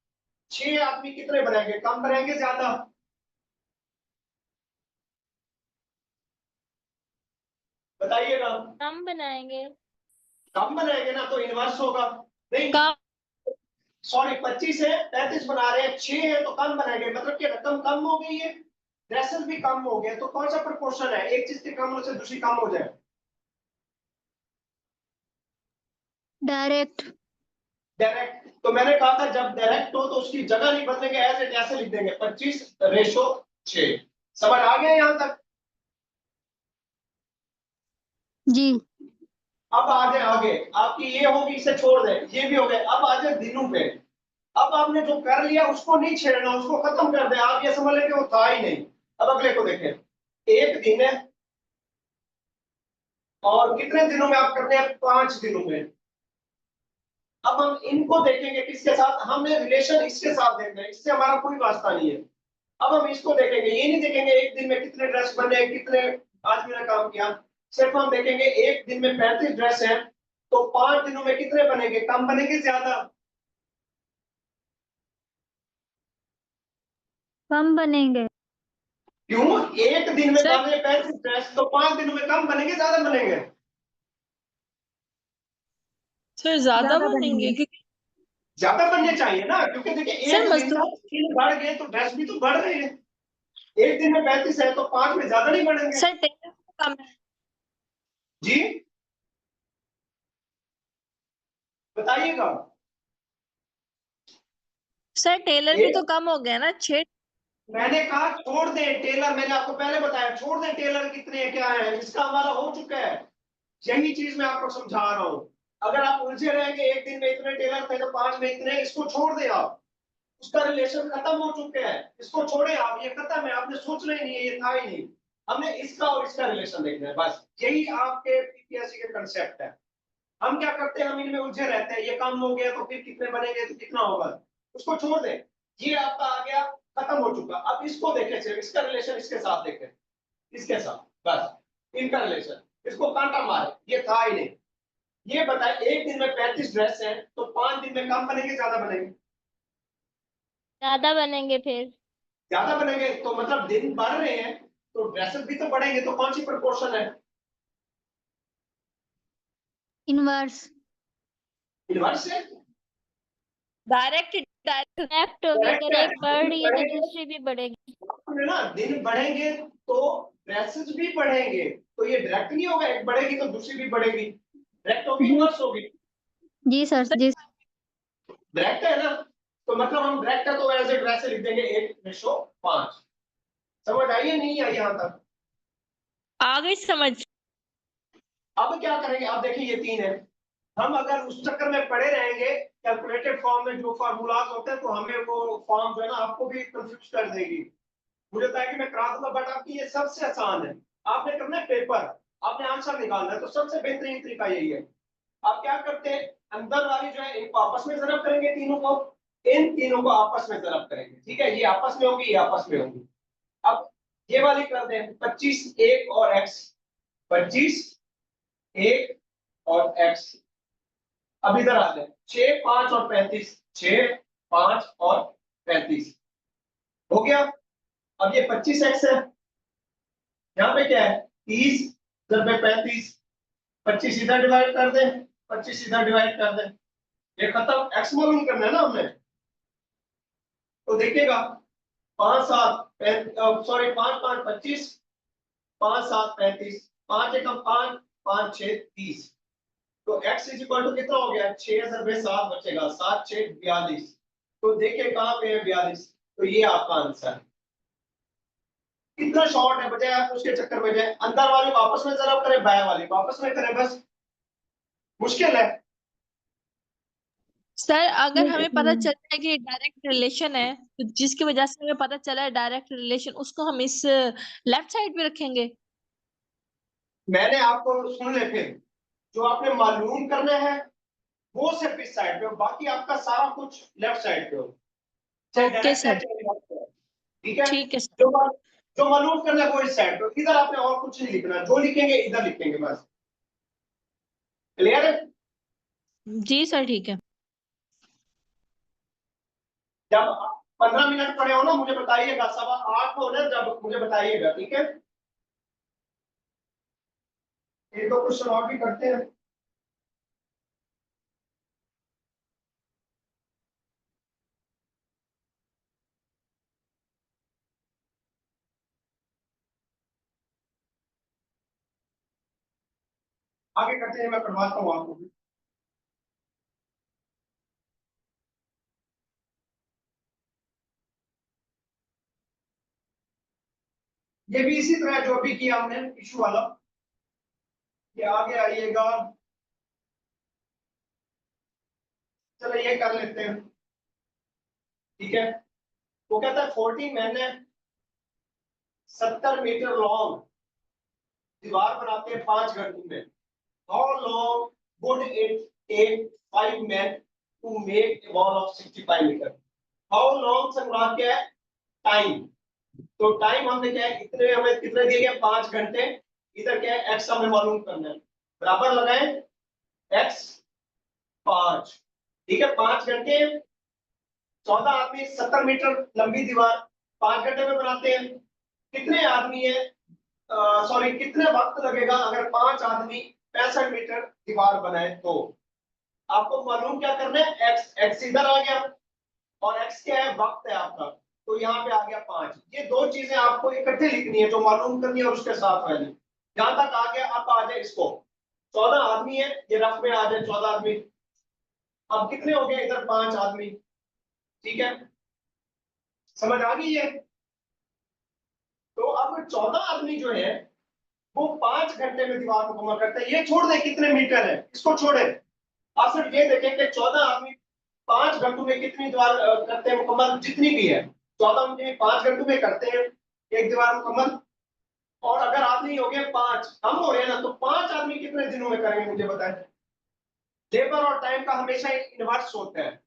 6 आदमी कितने बनाएंगे, कम बनाएंगे ज्यादा, बताइएगा। कम बनाएंगे। कम बनाएंगे ना, तो इनवर्स होगा। नहीं, कम। सॉरी, 25 है, 35 बना रहे हैं, 6 है तो कम बनाएंगे, मतलब कि रकम कम हो गई है, ड्रेसेस भी कम हो गए। तो कौन सा प्रोपोर्शन है, एक चीज के कम होने से दूसरी कम हो जाए, डायरेक्ट। डायरेक्ट। तो मैंने कहा था जब डायरेक्ट हो तो उसकी जगह नहीं बदलेंगे, ऐसे ऐसे लिख देंगे, 25:6। समझ आ गया यहां तक। जी। अब आ जाए आगे, आपकी ये होगी, इसे छोड़ दें, ये भी हो गए। अब आ जाए दिनों पे। अब आपने जो कर लिया उसको नहीं छेड़ना, उसको खत्म कर दें। आप ये समझ लें कि वो था ही नहीं। अब अगले को देखें, एक दिन है और कितने दिनों में आप करते हैं, 5 दिनों में। अब हम इनको देखेंगे किसके साथ, हमने रिलेशन इसके साथ देखना है, इससे हमारा कोई वास्ता नहीं है। अब हम इसको देखेंगे, ये नहीं देखेंगे एक दिन में कितने ड्रेस बने, कितने आदमी ने काम किया। सिर्फ हम देखेंगे एक दिन में 35 ड्रेस हैं, तो 5 दिनों में कितने बनेंगे, कम बनेंगे ज्यादा। कम बनेंगे। क्यों, एक दिन में सर बने 35 ड्रेस, तो 5 दिनों में कम बनेंगे ज्यादा बनेंगे। सर ज्यादा ज्यादा बनेंगे बनेंगे। क्योंकि ज्यादा बनने चाहिए ना, क्योंकि देखिए सर एक दिन मजदूर का स्किल बढ़ गए तो ड्रेस भी तो बढ़ रहे हैं। एक दिन में 35 है तो 5 में ज्यादा नहीं बढ़ेंगे। सर टेलर का कम है। जी बताइएगा। सर टेलर भी एक, तो कम हो गया ना 6। मैंने कहा छोड़ दे टेलर, मैंने आपको पहले बताया छोड़ दे टेलर, कितने क्या है, इसका हमारा हो चुका है। यही चीज मैं आपको समझा रहा हूं। अगर आप उलझे रहेंगे एक दिन में इतने टेलर थे तो 5 में इतने, इसको छोड़ दे आप। उसका रिलेशन खत्म हो चुका है, इसको छोड़े आप, ये खत्म है, आपने सोचना ही नहीं है, ये था ही नहीं। हमने इसका और इसका रिलेशन देखना है, बस यही आपके पीपीएससी के कंसेप्ट है। हम क्या करते हैं, हम इनमें उलझे रहते हैं, ये कम हो गया तो फिर कितने बनेंगे तो कितना होगा, उसको छोड़ दें। ये आपका आ गया, खत्म हो चुका। अब इसको देखें, सिर्फ इसका रिलेशन इसके साथ देखें, इसके साथ, बस इनका रिलेशन। इसको कांटा मारे, ये था ही नहीं। ये बताए एक दिन में 35 ड्रेस है तो 5 दिन में कम बनेंगे ज्यादा बनेंगे, ज्यादा बनेंगे फिर। ज्यादा बनेंगे। तो मतलब दिन बढ़ रहे हैं तो ड्रेसेस भी तो बढ़ेंगे, तो कौन सी प्रोपोर्शन है, इनवर्स। इनवर्स है। डायरेक्ट डायरेक्ट लेफ्ट होगी, करेक्ट अगर है, एक बढ़ दिन रही है तो बढ़ेंगे, दूसरी भी बढ़ेगी। है ना, दिन बढ़ेंगे तो ड्रेसेस भी बढ़ेंगे। तो ये डायरेक्ट नहीं होगा, एक बढ़ेगी तो दूसरी भी बढ़ेगी, डायरेक्ट होगी जी इनवर्स होगी। जी सर सर जी। डायरेक्ट है ना, तो मतलब हम डायरेक्ट है तो ऐसे ड्रेस लिख देंगे 1:5। समझ आई है नहीं आई यहाँ तक। आ गई समझ। अब क्या करेंगे, अब देखिए ये 3 है। हम अगर उस चक्कर में पड़े रहेंगे कैलकुलेटेड फॉर्म में जो फार्मूलाज होते हैं, तो हमें वो फॉर्म जो है ना आपको भी कंफ्यूज कर देगी। मुझे था कि मैं करा दूंगा, बट आपकी ये सबसे आसान है। आपने करना है पेपर, आपने आंसर निकालना है, तो सबसे बेहतरीन तरीका यही है। आप क्या करते हैं, अंदर वाली जो है इनको आपस में जरब करेंगे, तीनों को, इन तीनों को आपस में जरब करेंगे, ठीक है, ये आपस में होगी, ये आपस में होगी। अब ये वाली कर दें, 25 1 और x, 25 1 और x। अब इधर आ जाए, 6 5 और 35, 6 5 और 35 हो गया। अब ये 25x है, यहाँ पे क्या है, 30 जब में 35, 25 इधर डिवाइड कर दें, 25 इधर डिवाइड कर दें, ये खत्म। x मालूम करना है ना हमने, तो देखिएगा 5 7 सॉरी 5 5 25, 5 7 35, 5 एकम 5 5 6 30। तो x इज इक्वल टू कितना हो गया, 6 जब 7 बचेगा, 7 6 42। तो देखिए कहाँ पे है 42, तो ये आपका आंसर है। इतना शॉर्ट है, बजाय आप उसके चक्कर में जाए अंदर वाले को आपस में जरा करें, बाहर वाले को आपस में करें, बस मुश्किल है। सर अगर हमें पता हम्म, चलता है कि डायरेक्ट रिलेशन है तो जिसकी वजह से हमें पता चला है डायरेक्ट रिलेशन, उसको हम इस लेफ्ट साइड पे रखेंगे। मैंने आपको, सुन ले फिर, जो आपने मालूम करना है वो सिर्फ इस साइड पे हो, बाकी आपका सारा कुछ लेफ्ट साइड पे हो, चाहे ओके डायरेक्ट है सर। चाहे इनडायरेक्ट है, ठीक है। ठीक है सर। जो मालूम करना है वो इस साइड पे, इधर आपने और कुछ नहीं लिखना, जो लिखेंगे इधर लिखेंगे, बस क्लियर है। जी सर ठीक है। जब 15 मिनट पड़े हो ना मुझे बताइएगा, 7:15 हो ना जब मुझे बताइएगा, ठीक है। एक दो क्वेश्चन और भी करते हैं। आगे करते हैं, मैं करवाता हूँ आपको भी। ये भी इसी तरह जो भी किया हमने इशू वाला, ये आगे आइएगा। चलो ये कर लेते हैं, ठीक है। वो कहता है 40 मैन ने 70 मीटर लॉन्ग दीवार बनाते हैं 5 घंटों में। How long would it take 5 man to make a wall of 65 metre. How long संग्रह क्या है, टाइम। तो टाइम हमने क्या है, इतने हमें कितने दिए गए 5 घंटे। इधर क्या है, एक्स हमें मालूम करना है, बराबर लगाए एक्स 5, ठीक है। 5 घंटे 14 आदमी 70 मीटर लंबी दीवार 5 घंटे में बनाते हैं। कितने आदमी है, सॉरी कितने वक्त लगेगा अगर 5 आदमी 65 मीटर दीवार बनाए तो। आपको मालूम क्या करना है, एक्स, एक्स इधर आ गया और एक्स क्या है, वक्त है आपका, तो यहाँ पे आ गया 5। ये दो चीजें आपको इकट्ठे लिखनी है, जो मालूम करनी है और उसके साथ वैल्यू। जहां तक आ गया, अब आ जाए इसको 14 आदमी है, ये रफ में आ जाए 14 आदमी। अब कितने हो गए इधर 5 आदमी, ठीक है, समझ आ गई है। तो अब 14 आदमी जो है वो 5 घंटे में दीवार मुकम्मल करते हैं। ये छोड़ दे कितने मीटर है, इसको छोड़े, आप सिर्फ ये देखें कि 14 आदमी 5 घंटों में कितनी दीवार करते हैं मुकम्मल, जितनी भी है 14 आदमी 5 घंटों में करते हैं एक दीवार मुकम्मल। और अगर आदमी हो गए 5, कम हो रहे हैं ना, तो 5 आदमी कितने दिनों में करेंगे मुझे बताएं। लेबर और टाइम का हमेशा इन्वर्स होता है,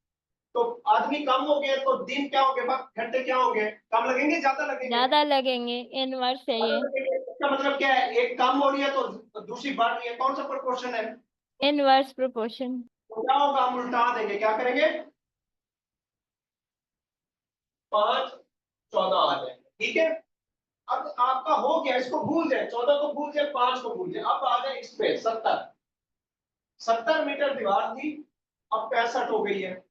तो आदमी कम हो गए तो दिन क्या हो गए, वक्त घंटे क्या हो गए, कम लगेंगे ज्यादा लगेंगे, ज्यादा लगेंगे, इनवर्स है ज्यादा ये, लगेंगे। इसका मतलब क्या है, एक कम हो रही है तो दूसरी बढ़ रही है, कौन सा प्रोपोर्शन है। Inverse proportion. तो क्या होगा, हम उल्टा देंगे, क्या करेंगे, 5 14 आ जाएंगे, ठीक है। अब आपका हो गया, इसको भूल जाए, 14 को भूल जाए, 5 को भूल जाए। अब आ जाए इस पे 70 मीटर दीवार थी, अब 65 हो गई है।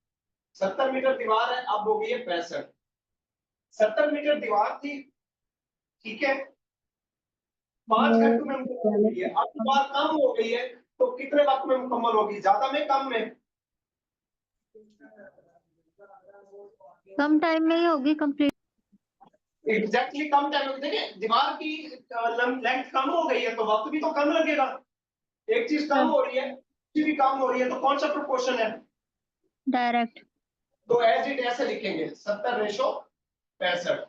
70 मीटर दीवार है, अब हो गई है 65। 70 मीटर दीवार थी, ठीक है, 5 घंटों में मुकम्मल हो गई है। अब दीवार कम हो गई है, तो कितने वक्त में मुकम्मल होगी, ज्यादा में कम में। कम टाइम में ही होगी कंप्लीट। एग्जैक्टली कम टाइम में। देखिए दीवार की लेंथ कम हो गई है तो वक्त भी तो कम लगेगा। एक चीज कम हो रही है, दूसरी भी कम हो रही है, तो कौन सा प्रोपोर्शन है। डायरेक्ट। तो एज इट ऐसे लिखेंगे 70:65।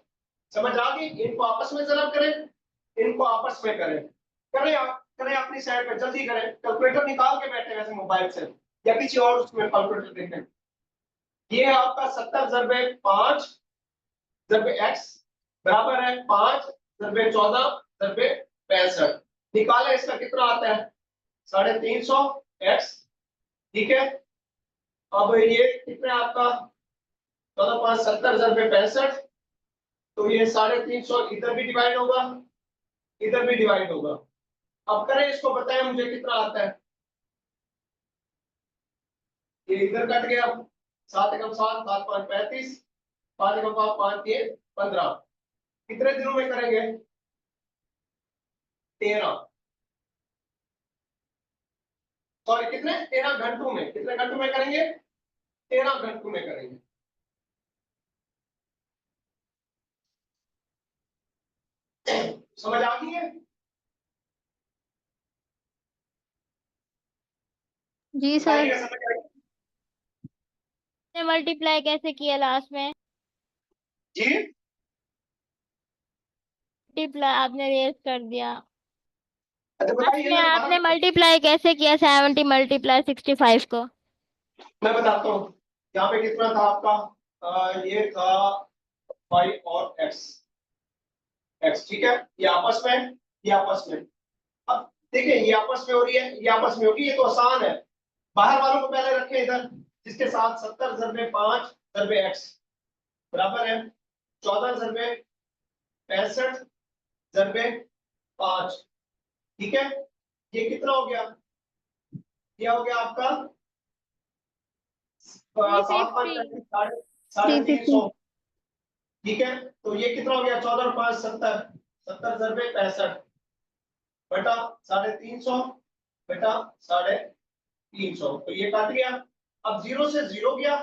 समझ आ गई। इनको आपस में जरा करें, इनको आपस में करें, करें आप, करें अपनी साइड पे, जल्दी करें। कैलकुलेटर निकाल के बैठे वैसे मोबाइल से या किसी और उसमें कैलकुलेटर देखें। ये है आपका 70/5 × x बराबर है 5/14/65। निकाले, इसका कितना आता है 350 x, ठीक है। अब ये कितना आपका 14 5 70/65, तो ये 350 इधर भी डिवाइड होगा, इधर भी डिवाइड होगा। अब करें इसको, बताएं मुझे कितना आता है। ये इधर कट गया, 7 एकम 7 7 5 35, 5 एकम 5 5 3 15। कितने दिनों में करेंगे, 13, सॉरी कितने, 13 घंटों में। कितने घंटों में करेंगे, 13 घंटों में करेंगे। समझ आ गई है। जी सर। बताइएगा, समझ आ गई मल्टीप्लाई कैसे किया लास्ट में, जी। मल्टीप्लाई आपने रेस कर दिया, अच्छा लास्ट बताइए में ना दोबारा। आपने मल्टीप्लाई कैसे किया 70 मल्टीप्लाई 65 को। मैं बताता हूँ, यहाँ पे कितना था आपका, ये था 5 और x, ठीक है। ये आपस में, ये आपस में। अब देखिए ये आपस में हो रही है, ये आपस में होगी, ये तो आसान है। बाहर वालों को पहले रखें इधर, जिसके साथ 70/5 x बराबर है 14/65/5, ठीक है। ये कितना हो गया, ये हो गया आपका 7 5 350। 35 साढ़े 350। 350, ठीक है। तो ये कितना हो गया 14 और 5 70, 70/65 बटा 350 बटा 350, तो ये काट गया। अब 0 से 0 गया,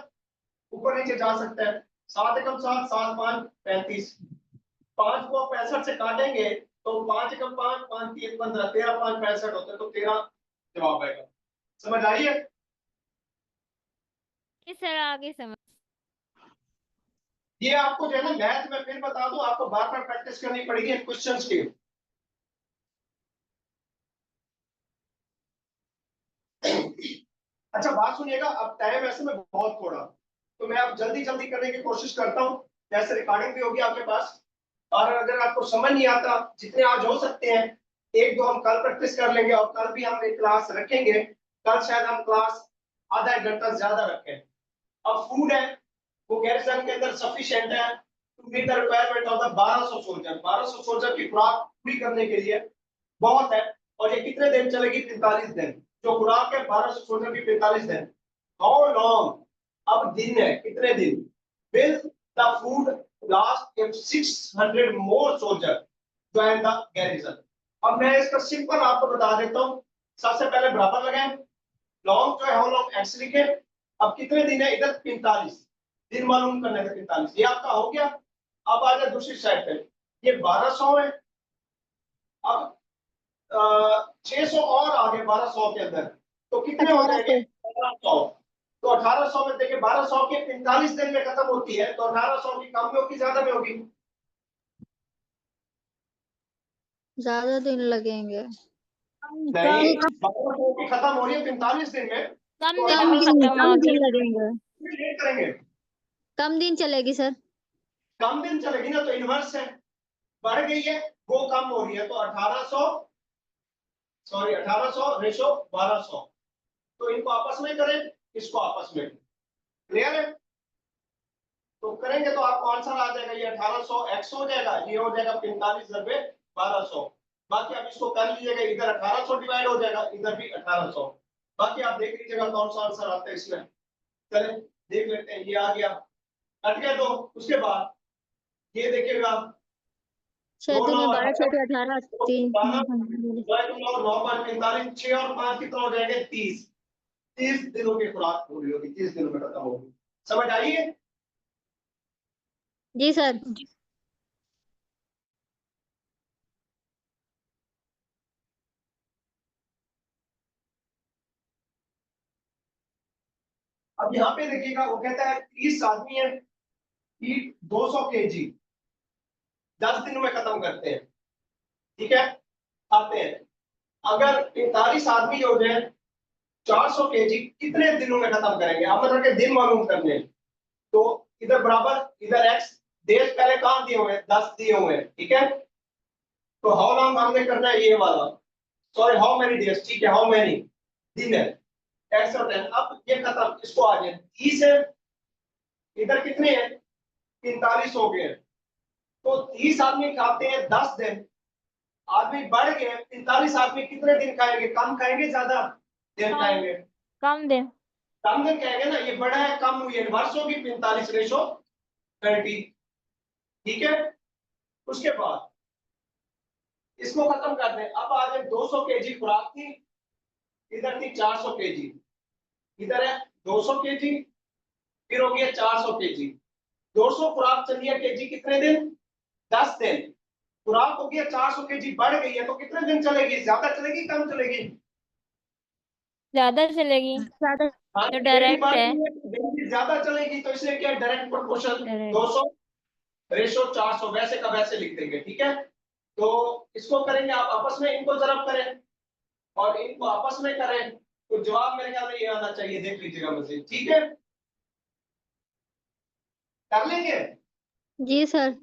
ऊपर नीचे जा सकता है। 7 एकम 7 7 5 35, 5 को 65 से काटेंगे तो 5 एकम 5 5 3 15, 13 5 65 होते हैं, तो 13 जवाब आएगा। समझ आई है। सर आगे समझ। ये आपको जो है ना मैथ में फिर बता दूं, आपको बार बार प्रैक्टिस करनी पड़ेगी क्वेश्चंस की। अच्छा बात सुनिएगा, अब टाइम ऐसे में बहुत थोड़ा, तो मैं अब जल्दी जल्दी करने की कोशिश करता हूँ, जैसे रिकॉर्डिंग भी होगी आपके पास। और अगर आपको समझ नहीं आता, जितने आज हो सकते हैं एक दो हम कल प्रैक्टिस कर लेंगे, और कल भी हम एक क्लास रखेंगे। कल शायद हम क्लास आधा एक घंटा ज्यादा रखें। अब फूड है वो गैरिसन के अंदर सफिशिएंट है to meet the requirement of the 1200 soldier. 1200 soldier की खुराक पूरी करने के लिए बहुत है। और ये कितने दिन चलेगी? 45 दिन। जो खुराक है 1200 सोल्जर की 45 दिन। How long? अब दिन है कितने दिन? Will the food last if 600 more soldier join the garrison. अब मैं इसका सिंपल आपको बता देता हूँ। सबसे पहले बराबर लगाएं, लॉन्ग जो है हाउ लॉन्ग एक्स लिखे। अब कितने दिन है इधर? 45 दिन मालूम करने थे। 45 ये आपका हो गया। अब आ जाए दूसरी साइड पे, ये 1200 है। अब 600 और आगे 1200 के अंदर, तो कितने हो जाएंगे? 1800। तो 1800 में देखिए 1200 के 45 दिन में खत्म होती है, तो 1800 की कम में होगी ज्यादा में होगी? ज्यादा दिन लगेंगे। नहीं, 1200 की खत्म हो रही है 45 दिन में, कम तो दिन कम में 1800 दिन खत्म कम होगी। दिन लगेंगे। लेट करेंगे। कम दिन चलेगी सर। कम दिन चलेगी ना, तो इनवर्स है, बढ़ गई है वो कम हो रही है, तो 1800 सॉरी 1800 रेशो 1200। तो इनको आपस में करें, इसको आपस में। क्लियर है? तो करेंगे तो आपको आंसर आ जाएगा, ये 1800 एक्स हो जाएगा, ये हो जाएगा 45 नब्बे 1200। बाकी आप इसको कर लीजिएगा, इधर 1800 डिवाइड हो जाएगा, इधर भी 1800। बाकी आप देख लीजिएगा कौन सा आंसर आता है इसमें। चले देख लेते हैं, ये आ गया, कट गया। तो उसके बाद ये देखिएगा, 6 दो दिन नौ में 12 18 6 18 दो 3 9 5 45 6 और 5 कितना हो जाएंगे? 30। 30 दिनों की खुराक पूरी होगी, 30 दिनों में खत्म होगी। समझ आइए? जी सर। अब यहाँ पे देखिएगा, वो कहता है 30 आदमी है, 200 केजी 10 दिनों में खत्म करते हैं। ठीक है, आते हैं। अगर 45 आदमी हो जाए 400 केजी कितने दिनों में खत्म करेंगे? अब मतलब के दिन मालूम करने हैं। तो इधर बराबर, इधर एक्स देश पहले कहां दिए हुए हैं? 10 दिए हुए हैं। ठीक है, तो हाउ लॉन्ग हमने करना है ये वाला, सॉरी हाउ मेनी डेज। ठीक है, हाउ मेनी दिन है, एक्स और 10। अब ये खत्म, इसको आ जाए 30 है, इधर कितने हैं? 45 हो गए। तो 30 आदमी खाते हैं 10 दिन, आदमी बढ़ गए। 45 आदमी कितने दिन खाएंगे? कम खाएंगे ज्यादा दिन खाएंगे? कम दिन। कम दिन खाएंगे ना, ये बड़ा है कम हुई है, इनवर्स होगी 45 रेशो 30। ठीक है, उसके बाद इसको खत्म कर दें। अब आ जाए 200 केजी खुराक थी, इधर थी 400 केजी, इधर है 200 केजी, फिर हो गया 400 केजी। 200 खुराक चली है केजी कितने दिन? 10 दिन। खुराक हो गया 400 केजी, बढ़ गई है, तो कितने दिन चलेगी? ज्यादा चलेगी कम चलेगी? ज्यादा चलेगी। ज्यादा। हाँ, तो डेली डायरेक्ट बढ़ है। रही है तो डेली ज्यादा चलेगी, तो इसलिए क्या डायरेक्ट प्रोपोर्शन डायरेक्ट। 200 रेशो 400 वैसे का वैसे लिख देंगे। ठीक है, तो इसको करेंगे आप आपस में, इनको जरब करें और इनको आपस में करें, तो जवाब मेरे ख्याल में ये आना चाहिए। देख लीजिएगा मुझे। ठीक है, कर लेंगे। जी सर।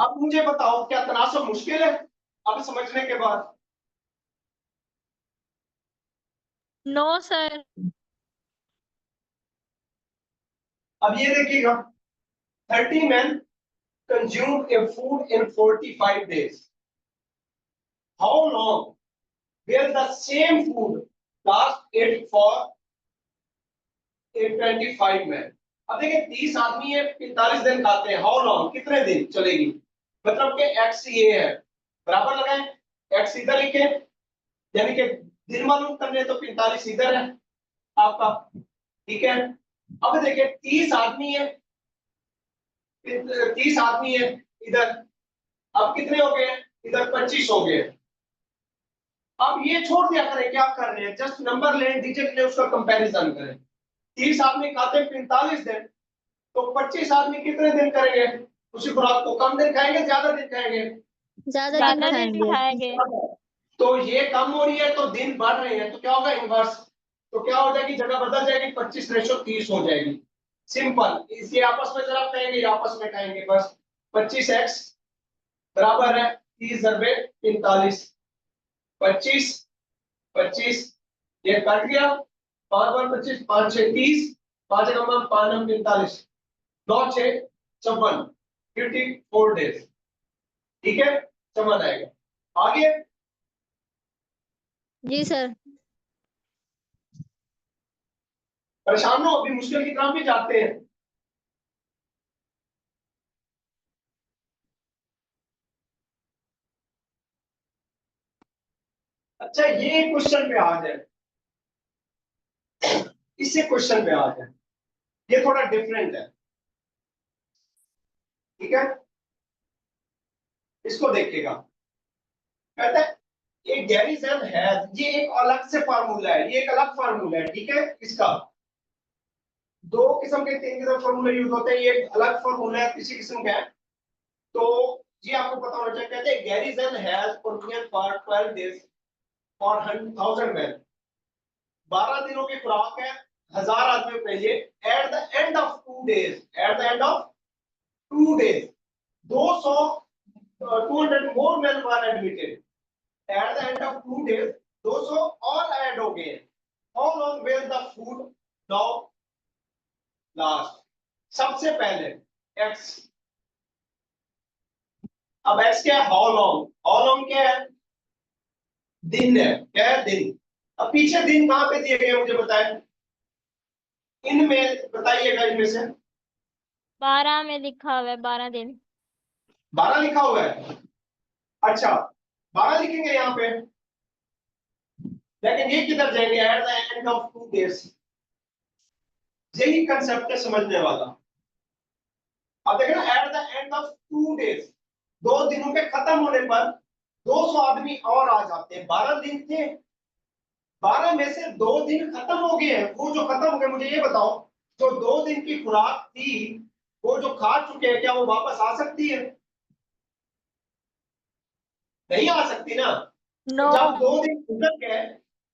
अब मुझे बताओ, क्या तनासब मुश्किल है अब समझने के बाद? No sir. अब ये देखिएगा, 30 men consume a food in 45 days. How long will the same food last it for a 25 men? अब देखिए 30 आदमी है, 45 दिन खाते हैं, हाउ लॉन्ग कितने दिन चलेगी? मतलब कि एक्स ये है, बराबर लगाएं, एक्स इधर लिखे, यानी कि दिन मालूम करने, तो 45 इधर है आपका। ठीक है, अब देखिए 30 आदमी है, 30 आदमी है इधर, अब कितने हो गए? इधर 25 हो गए। अब ये छोड़ दिया करें, क्या कर रहे हैं, जस्ट नंबर लें, डिजिट लें, उसका कंपैरिजन करें। 30 आदमी खाते हैं 45 दिन, तो 25 आदमी कितने दिन करेंगे उसी खुराक को, कम दिन खाएंगे ज्यादा दिन खाएंगे? ज्यादा दिन ज्यादा दिन खाएंगे। खाएंगे। तो ये कम हो रही है तो दिन बढ़ रहे हैं, तो क्या होगा इनवर्स, तो क्या हो जाएगी, जगह बदल जाएगी, 25:30 हो जाएगी। सिंपल, इसे आपस में जरा कहेंगे, आपस में कहेंगे बस। 25x बराबर है 30 × 45, 25 25, ये कट गया, 5 × 25, 5 × 6 30, 5 × 5 5 × 45, 9 × 6 54, 54 डेज। ठीक है, समझ आएगा। आगे जी सर। परेशान हो, अभी मुश्किल की तरफ भी जाते हैं। अच्छा, ये क्वेश्चन पे आ जाए, इससे क्वेश्चन पे आ जाए, ये थोड़ा डिफरेंट है। ठीक है, इसको देखिएगा। कहता है एक गैरिसन है, ये एक अलग से फार्मूला है, ये एक अलग फार्मूला है। ठीक है, इसका दो किस्म के, तीन किस्म फार्मूले यूज होते हैं, ये एक अलग फार्मूला है, किसी किस्म का है। तो ये आपको पता होना चाहिए। कहते हैं garrison has provision for 12 days for 1000 man, 12 दिनों की खुराक है 1000 आदमियों के लिए। At the end of 2 days, at the end of 2 days 200 200 more man were admitted. At the end of 2 days 200 और ऐड हो गए। How long will the food now last? सबसे पहले x, अब x क्या है, हाउ लॉन्ग, हाउ लॉन्ग क्या है, दिन है, क्या है, दिन। अब पीछे दिन कहां पे दिए गए मुझे बताएं, इनमें बताइएगा, इनमें से 12 में लिखा हुआ है 12 दिन। 12 लिखा हुआ है। अच्छा, 12 लिखेंगे यहाँ पे, लेकिन ये किधर जाएंगे, at the end of 2 days. यही कंसेप्ट है समझने वाला। अब देखना, at the end of 2 days, 2 दिनों के खत्म होने पर 200 आदमी और आ जाते हैं। 12 दिन थे, 12 में से 2 दिन खत्म हो गए हैं। वो जो खत्म हो गए, मुझे ये बताओ, जो 2 दिन की खुराक थी वो जो खा चुके हैं, क्या वो वापस आ सकती है? नहीं आ सकती ना। नो। तो जब 2 दिन गुजर गए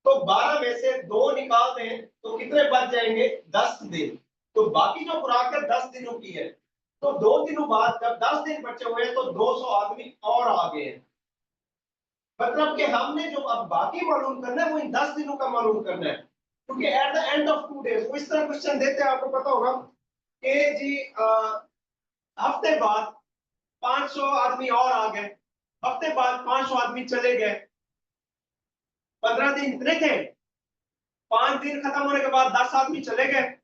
तो 12 में से 2 निकाल दें तो कितने बच जाएंगे, 10 दिन। तो बाकी जो खुराक है 10 दिनों की है। तो 2 दिनों बाद जब 10 दिन बचे हुए हैं तो 200 आदमी और आ गए हैं। मतलब कि हमने जो अब बाकी मालूम करना है वो इन 10 दिनों का मालूम करना है, क्योंकि at the end of 2 days वो इस तरह क्वेश्चन देते हैं, आपको पता होगा कि जी हफ्ते बाद 500 आदमी और आ गए, हफ्ते बाद 500 आदमी चले गए, 15 दिन इतने थे, 5 दिन खत्म होने के बाद 10 आदमी चले गए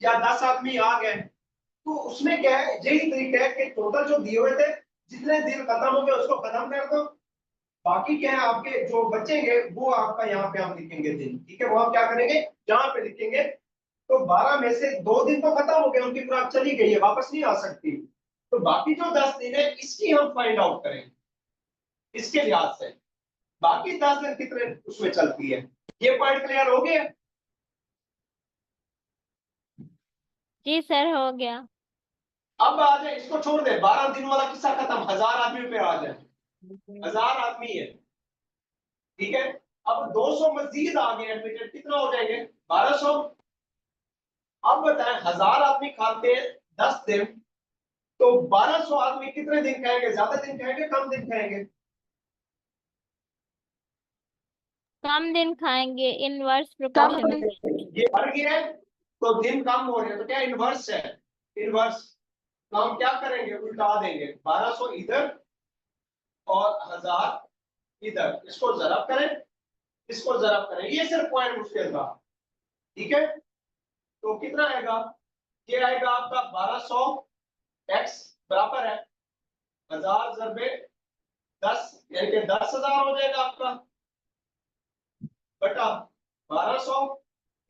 या 10 आदमी आ गए। तो उसमें क्या है, यही तरीका है कि टोटल जो दिए हुए थे, जितने दिन खत्म हो गए उसको खत्म कर दो, बाकी क्या है आपके जो बचेंगे वो आपका यहाँ पे हम लिखेंगे दिन। ठीक है, वो हम क्या करेंगे, यहाँ पे लिखेंगे। तो 12 में से 2 दिन तो खत्म हो गए, उनकी खुराक चली गई है, वापस नहीं आ सकती। तो बाकी जो 10 दिन है इसकी हम फाइंड आउट करेंगे इसके लिहाज से, बाकी 10 दिन कितने उसमें चलती है। ये पॉइंट क्लियर हो गया? जी सर, हो गया। अब आ जाए, इसको छोड़ दे, 12 दिन वाला किस्सा खत्म, 1000 आदमी पे आ जाए। 1000 आदमी है, ठीक है। अब 200 मजीद आ गए एडमिटेड, कितना हो जाएंगे, 1200। अब बताएं, 1000 आदमी खाते हैं 10 दिन, तो 1200 आदमी कितने दिन खाएंगे, ज्यादा दिन खाएंगे कम दिन खाएंगे? कम दिन खाएंगे, इनवर्स प्रोपोर्शन है। ये बढ़ गया है तो दिन कम हो रहे हैं, तो क्या इनवर्स है, इनवर्स। तो हम क्या करेंगे, उल्टा देंगे, 1200 इधर और 1000 इधर, इसको जरब करें, इसको जरब करें, ये सिर्फ पॉइंट मुश्किल था। ठीक है, तो कितना आएगा, ये आएगा आपका 1200 x बराबर है 1000 ज़रबे 10, यानी कि 10,000 हो जाएगा आपका, बटा 1200,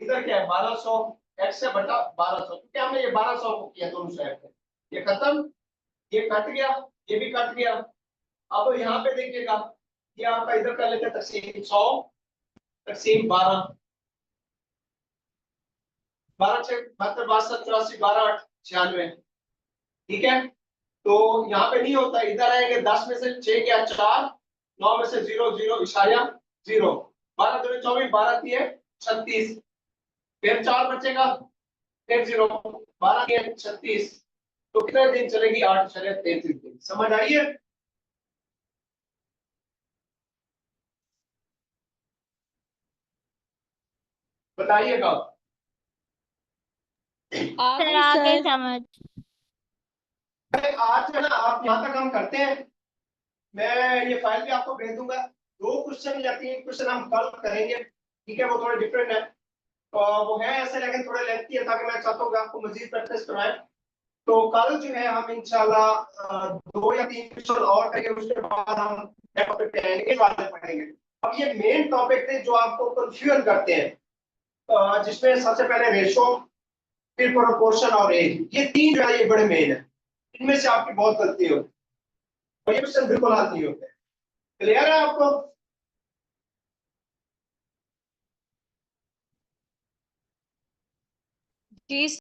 इधर क्या है 1200 x से बटा 1200, क्योंकि हमने ये 1200 को किया दोनों साइड पे, ये खत्म, ये कट गया, ये भी कट गया। अब यहाँ पे देखिएगा, ये आपका इधर कर लेते हैं तकसीम 100 तकसीम 12, 12 6 72 62 84 12 8 96, ठीक है। तो यहाँ पे नहीं होता, इधर आएंगे 10 में से 6 गया 4, 9 में से 0 0 इशारा 0, 12 दूनी 24, 12 3 36, फिर 4 बचेगा, फिर 0, 12 3 36, तो कितने दिन चलेगी? 8 चले 33 दिन। समझ आई है? बताइएगा। आ सर गई आ गई सर। समझ। अरे आज है ना, आप यहाँ तक हम करते हैं, मैं ये फाइल भी आपको भेज दूंगा। 2 क्वेश्चन या 3 क्वेश्चन हम कल करेंगे, ठीक है। वो थोड़े डिफरेंट है, तो वो है ऐसे, लेकिन थोड़े लेंथी है, ताकि मैं चाहता हूँ कि आपको मजीद प्रैक्टिस करवाएं। तो कल जो है हम इंशाल्लाह 2 या 3 क्वेश्चन और करेंगे, उसके बाद हम टॉपिक पे आएंगे, वाले पढ़ेंगे। अब ये मेन टॉपिक थे जो आपको कंफ्यूजन करते हैं, जिसमें सबसे पहले रेशो, फिर प्रोपोर्शन और एज, ये 3 जो है ये बड़े मेन है। इनमें से आपकी बहुत गलती होती है, और ये क्वेश्चन बिल्कुल हाथ नहीं होते। क्लियर है आपको? जी